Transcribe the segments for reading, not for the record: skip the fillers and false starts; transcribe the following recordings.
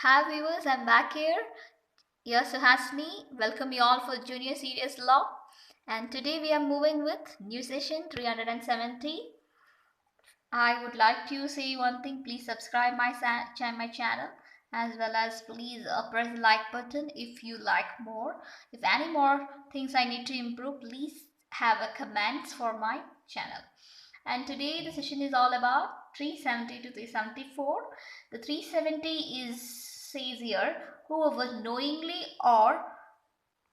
Hi viewers, I'm back here. Yes, Suhasini. Welcome you all for Junior Serious Law. And today we are moving with new session 370. I would like to say one thing. Please subscribe my channel, as well as please press the like button if you like more. If any more things I need to improve, please have a comments for my channel. And today the session is all about 370 to 374. The 370 is says here, whoever knowingly or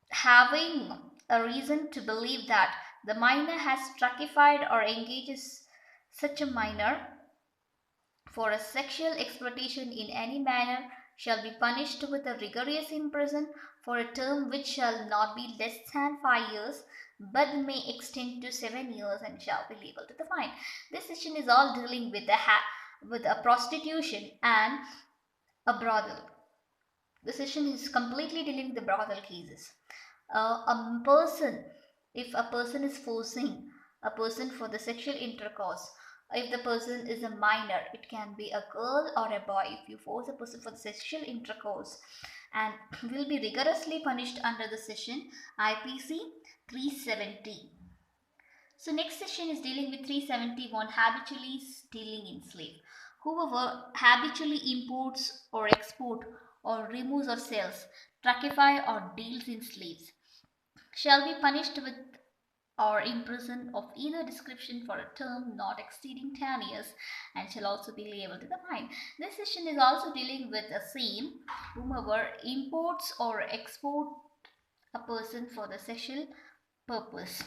having a reason to believe that the minor has struckified or engages such a minor for a sexual exploitation in any manner shall be punished with a rigorous imprison for a term which shall not be less than 5 years but may extend to 7 years and shall be liable to the fine. This section is all dealing with a prostitution and a brothel. The session is completely dealing with the brothel cases. A person, if a person is forcing a person for the sexual intercourse, if the person is a minor, it can be a girl or a boy. If you force a person for the sexual intercourse, and will be rigorously punished under the section IPC 370. So next section is dealing with 371, habitually stealing in slave. Whoever habitually imports or export or removes or sells, truckify or deals in slaves shall be punished with or imprisoned of either description for a term not exceeding 10 years and shall also be liable to the fine. This section is also dealing with the same, whomever imports or export a person for the sexual purpose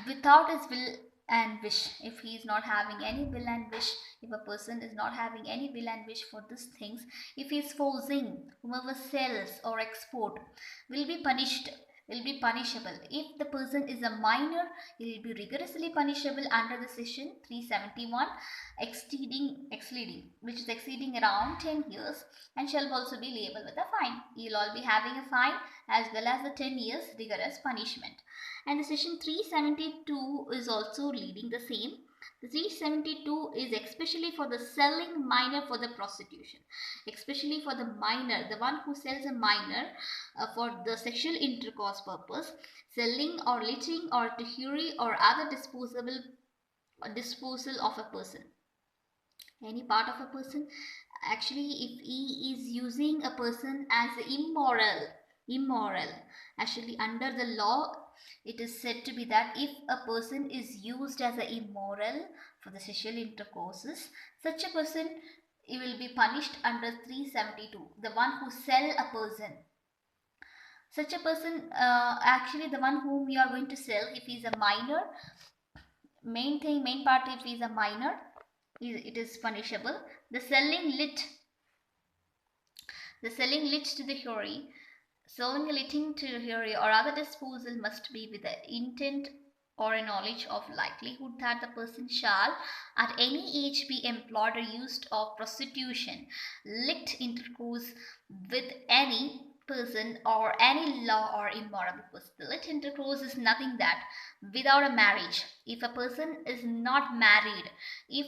without his will and wish. If he is not having any will and wish, if a person is not having any will and wish for these things, if he is forcing, whomever sells or export will be punished, will be punishable. If the person is a minor, he will be rigorously punishable under the section 371, exceeding which is exceeding around 10 years and shall also be liable with a fine. You will all be having a fine as well as the 10 years rigorous punishment. And the section 372 is also leading the same. The 372 is especially for the selling minor for the prostitution, especially for the minor, the one who sells a minor for the sexual intercourse purpose, selling or leeching or to or other disposal of a person, any part of a person. Actually, if he is using a person as immoral, actually under the law it is said to be that if a person is used as a immoral for the sexual intercourses, such a person, he will be punished under 372. The one who sell a person, such a person, actually the one whom you are going to sell, if he is a minor, main part, if he is a minor, it is punishable. The selling lit to the Hori, selling a litting to the Hori or other disposal must be with the intent or a knowledge of likelihood that the person shall at any age be employed or used of prostitution, licked intercourse with any person or any law or immoral person. The lit intercourse is nothing that without a marriage. If a person is not married, if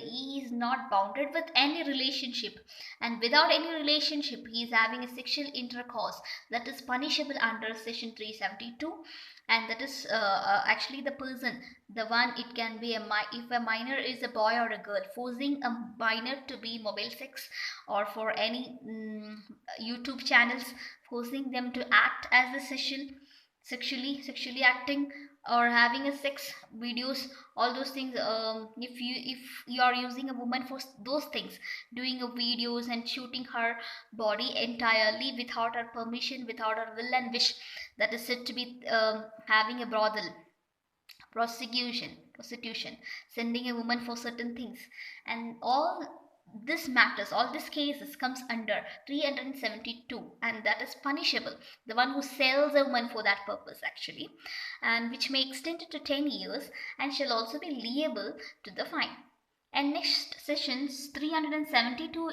he is not bounded with any relationship, and without any relationship he is having a sexual intercourse, that is punishable under section 372. And that is actually the person, the one, it can be if a minor is a boy or a girl, forcing a minor to be mobile sex or for any YouTube channels, forcing them to act as a sexually acting or having a sex videos, all those things. If you are using a woman for those things, doing a videos and shooting her body entirely without her permission, without her will and wish, that is said to be having a brothel, prostitution, sending a woman for certain things. And all these cases comes under 372, and that is punishable, the one who sells a woman for that purpose actually, and which may extend to 10 years and shall also be liable to the fine. And next sessions 372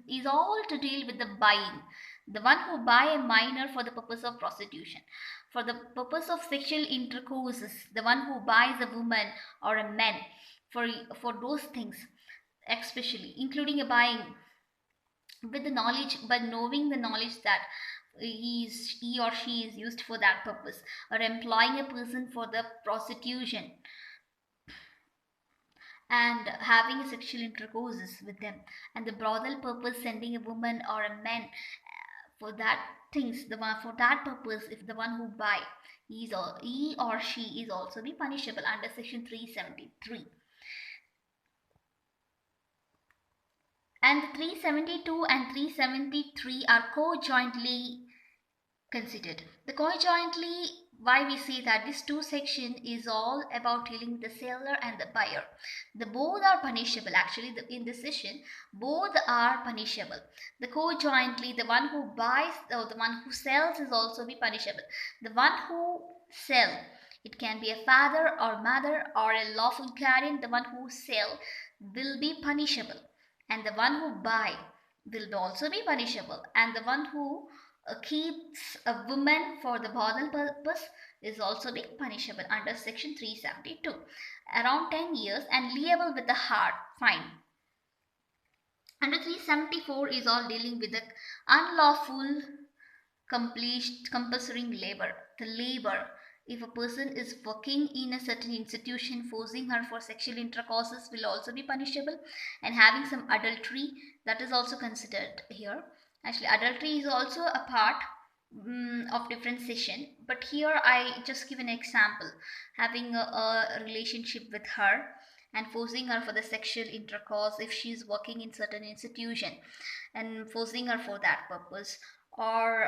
is all to deal with the buying, the one who buy a minor for the purpose of prostitution, for the purpose of sexual intercourses, the one who buys a woman or a man for those things, especially including a buying with the knowledge, by knowing the knowledge that he or she is used for that purpose, or employing a person for the prostitution and having a sexual intercourse with them, and the brothel purpose, sending a woman or a man for that things, the one for that purpose, if the one who buy, he or she is also be punishable under section 373. And the 372 and 373 are co-jointly considered. The co-jointly, why we say that this two section is all about dealing with the seller and the buyer. The both are punishable. Actually, in this session, both are punishable. The co-jointly, the one who buys or the one who sells is also be punishable. The one who sell, it can be a father or mother or a lawful guardian, the one who sell will be punishable, and the one who buy will also be punishable, and the one who keeps a woman for the brothel purpose is also being punishable under section 372, around 10 years and liable with a hard fine. Under 374 is all dealing with the unlawful compulsory labor. The labor, if a person is working in a certain institution, forcing her for sexual intercourses will also be punishable, and having some adultery, that is also considered here. Actually, adultery is also a part of different session, but here I just give an example. Having a relationship with her and forcing her for the sexual intercourse if she is working in certain institution, and forcing her for that purpose, or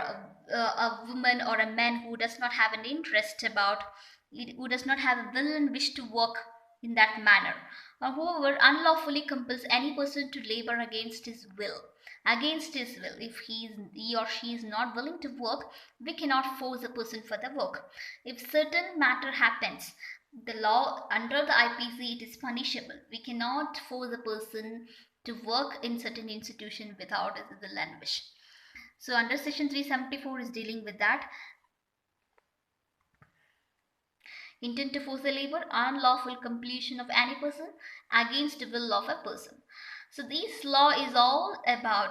a woman or a man who does not have an interest about it, who does not have a will and wish to work in that manner, or whoever unlawfully compels any person to labor against his will. Against his will, if he or she is not willing to work, we cannot force a person for the work. If certain matter happens, the law under the IPC, it is punishable. We cannot force a person to work in certain institution without his will and wish. So under section 374 is dealing with that. Intent to force a labor, unlawful completion of any person against the will of a person. So this law is all about